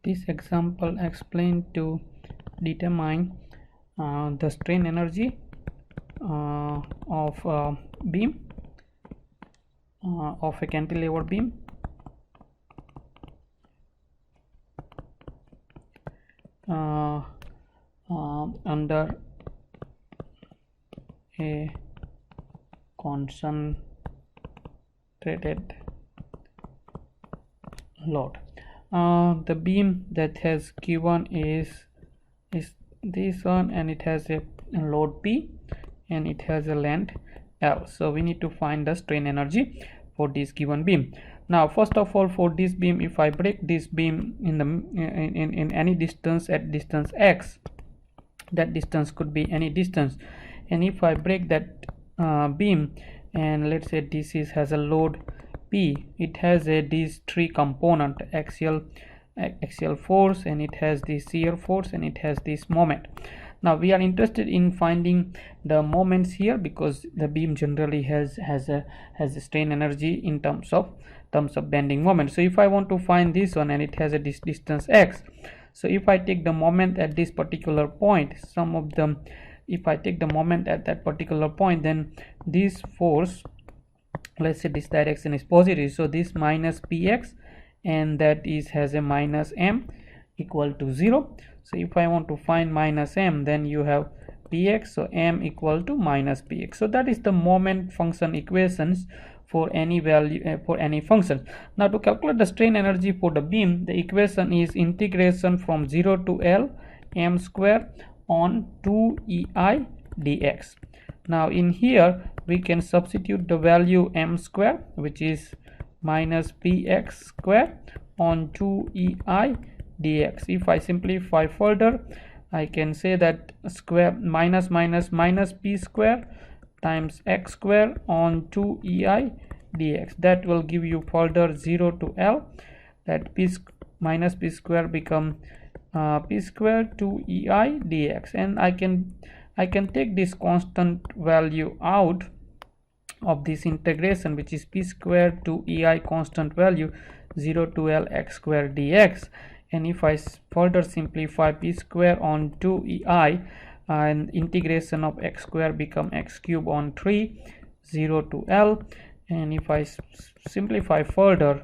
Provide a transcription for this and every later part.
This example explained to determine the strain energy of beam of a cantilever beam under a concentrated load. The beam that has given is this one, and it has a load P and it has a length L. So we need to find the strain energy for this given beam. Now first of all, for this beam, if I break this beam in any distance at distance x, that distance could be any distance, and if I break that beam, and let's say this has a load P, it has these three component: axial force, and it has the shear force, and it has this moment. Now we are interested in finding the moments here, because the beam generally has a strain energy in terms of bending moment. So if I want to find this one, and it has a distance x, so if I take the moment at this particular point, if I take the moment at that particular point, then this force, let's say this direction is positive, so this minus px, and that has a minus m equal to 0. So if I want to find minus m, then you have px, so m equal to minus px. So that is the moment function equations for any value for any function. Now to calculate the strain energy for the beam, the equation is integration from 0 to L m square on 2ei dx. Now in here we can substitute the value m square, which is minus px square on 2ei dx. If I simplify further, I can say that square minus p square times x square on 2ei dx. That will give you further 0 to L, that minus p square become p square 2ei dx, and I can take this constant value out of this integration, which is p square to ei constant value 0 to L x square dx. And if I further simplify p square on 2ei, and integration of x square become x cube on 3 0 to L, and if I simplify further,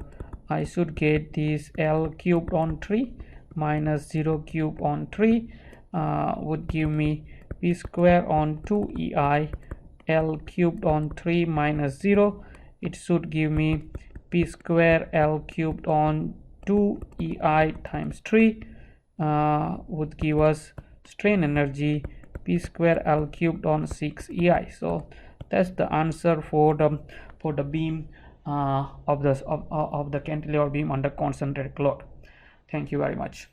I should get this L cubed on 3 minus 0 cube on 3 would give me p square on 2ei L cubed on 3 minus 0. It should give me p square L cubed on 2ei times 3 would give us strain energy p square L cubed on 6ei. So that's the answer for the beam of the cantilever beam under concentrated load. Thank you very much.